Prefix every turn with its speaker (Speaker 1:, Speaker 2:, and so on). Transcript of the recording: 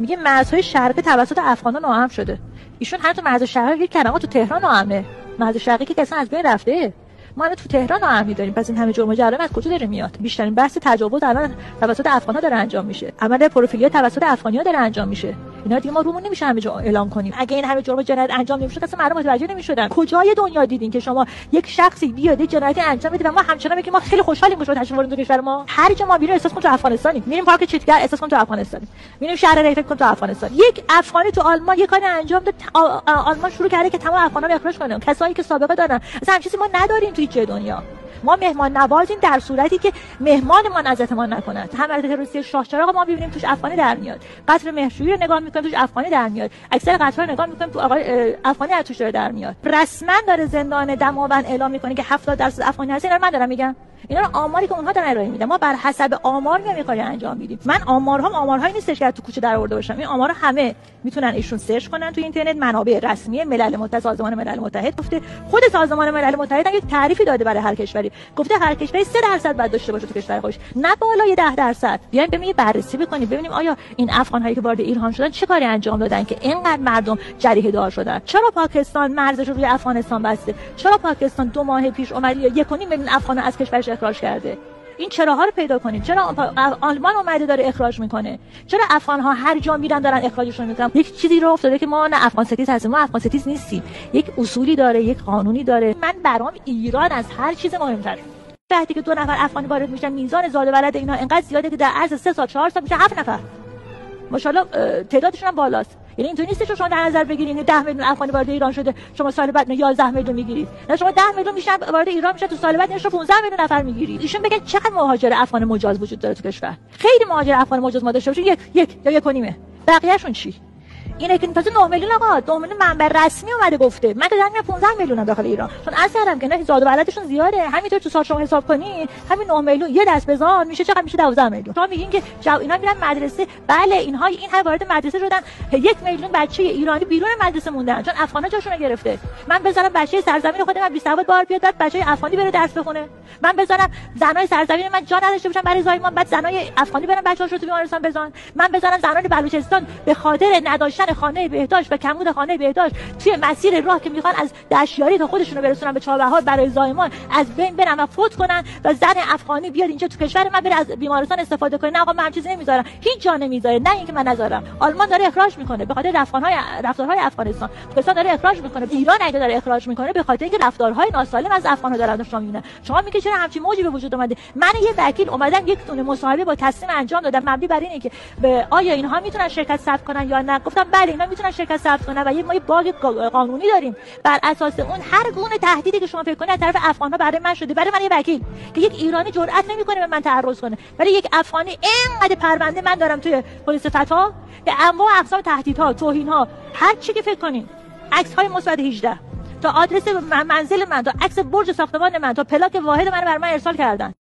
Speaker 1: میگه مرزهای شرقی توسط افغانان ناامن شده. ایشون هر تو مرز شرقی یک کلمه تو تهران ناامنه، مرز شرقی که اصلا از بین رفته. ما الان تو تهران ناامنی داریم، پس این همه جرم و جرایم از کجا داره میاد؟ بیشترین بحث تجاوز الان توسط افغان‌ها داره انجام میشه، عمل پروفیلیا توسط افغانی‌ها داره انجام میشه. اینا دیگه ما رومون نمیشه همه جا اعلام کنیم. اگه این همه جرم و جنایت انجام نمیشد اصلا مردم متوجه نمیشدن. کجای دنیا دیدین که شما یک شخصی بیاد جنایتی انجام بده و ما همچنان بگیم ما خیلی خوشحالیم که شما تشریف آوردین تو کشور ما؟ هر جا ما میریم احساس کنیم تو افغانستانیم. میریم پارک چیتگر احساس کنیم تو افغانستانیم. میریم شهر ری فکر کنیم تو افغانستان. یک افغانی تو آلمان یک کاری انجام داد، آلمان شروع کرده که تمام افغانا رو اخراج کنه، کسایی که سابقه دارن. اصلا همین چیزی ما نداریم تو هیچ دنیا. ما مهمان نوازیم در صورتی که مهمانمان اذیتمان نکند. حملات تروریستی شاهچراغ ما ببینیم توش افغانی در میاد، قتل مهرجویی رو نگاه میکنیم توش افغانی در میاد، اکثر قتل‌ها رو نگاه میکنیم تو آقای افغانی از توش در میاد. رسما داره زندان دماوند اعلام میکنه که 70% افغانی هست. اینا رو من دارم میگم، اینا رو آماری که اونها دارن ارائه میدن، ما بر حسب آمار میام کاری انجام میدیم. من آمارهایی نیستش که تو کوچه در آورده باشم، این آمارها همه میتونن ایشون سرچ کنن تو اینترنت. منابع رسمی ملل متحد، سازمان ملل متحد گفته، خود سازمان ملل متحد هم یک تعریفی داده برای هر کشوری، گفته هر کشوری 3% باید داشته باشه تو کشور خودش، نه بالای 10%. بیایم ببینیم بررسی بکنیم ببینیم آیا این افغان‌هایی که وارد ایران شدن چه کاری انجام دادن که اینقدر مردم جریحه دار شدن. چرا پاکستان مرزش رو روی افغانستان بسته؟ چرا پاکستان 2 ماه پیش اومد 1.5 میلیون افغان از کشورش اخراج کرده؟ این چراها رو پیدا کنید. چرا آلمان اومده داره اخراج میکنه؟ چرا افغان‌ها هر جا میرن دارن اخراجشون میکنن؟ یک چیزی رو افتاده که ما نه افغان ستیز هستیم، ما افغان ستیز نیستیم. یک اصولی داره، یک قانونی داره. من برام ایران از هر چیز مهمتر. وقتی که 2 نفر افغانی وارد میشن، میزان زاد و ولد اینا انقدر زیاده که در عرض 3 سال 4 سال میشه 7 نفر. ماشاءالله تعدادشون هم بالاست. یعنی اینطوری نیست شما در نظر بگیرید 10 میلیون افغانی وارد ایران شده، شما سال بعد 11 میلیون میگیرید. نه، شما 10 میلیون میشن وارد ایران میشه، تو سال بعد نشه 15 میلیون نفر میگیرید. ایشون بگن چقدر مهاجر افغان مجاز وجود داره تو کشور؟ خیلی مهاجر افغان مجاز ما داشته باشیم، یک یا 1.5. بقیه‌شون چی؟ اینه که تازه 9 میلیون آقا 9 میلیون منبع رسمی اومده گفته. من که دارم 15 میلیون داخل ایران، چون اصلا که نه زاد و ولدشون زیاده. همینطور تو سال شما حساب کنین همین 9 میلیون یه دست بزن میشه چقدر؟ میشه 12 میلیون. شما میگین که اینا میرن مدرسه، بله این هر وارد مدرسه شدن. 1 میلیون بچه ایرانی بیرون مدرسه موندن چون افغانا جاشون رو گرفته. من بذارم بچه سرزمین خودم 20 سواد بار بیاد، بعد بچه افغانی بره درس بخونه. من بذارم زنای سرزمین من جا نداشته باشن برای زایمان، بعد زنای افغانی برن بچه‌هاشون تو بیمارستان بزنن. من بذارم زنان بلوچستان به خاطر نداشتن خانه بهداشت و کمبود خانه بهداشت توی مسیر راه که میخوان از دشیاری تا خودشون رو برسونن به چابهار برای زایمان از بین برن و فوت کنن و زن افغانی بیاد اینجا تو کشور من بره از بیمارستان استفاده کنه. نه آقا من هم چیزی نمیذارم، هیچ جا نمیذاره. نه اینکه من نذارم، آلمان داره اخراج میکنه به خاطر رفتارهای افغانستان. پاکستان داره اخراج میکنه، ایران داره اخراج میکنه به خاطر اینکه رفتارهای ناسالم از افغان‌ها دارن شما میبینن. شما میگه چرا همچین موجی به وجود اومده؟ من یه وکیل اومدم یک دونه مصاحبه با تصمیم انجام دادم مبنی بر اینه که آیا اینها میتونن شرکت ثبت کنن یا نه. گفتم بله اینا میتونن شرکت ثبت کنن و ما یه باگ قانونی داریم. بر اساس اون هر گونه تهدیدی که شما فکر کنید از طرف افغان‌ها برای من شده، برای من یه وکیل که یک ایرانی جرئت نمیکنه به من تعرض کنه، برای یک افغانی اینقدر پرونده من دارم توی پلیس فتا به انواع اقسام تهدیدها، توهین‌ها، هر چی که فکر کنین، عکس‌های مثبت 18 تا آدرس منزل من، تا عکس برج ساختمان من، تا پلاک واحد من بر من ارسال کردن.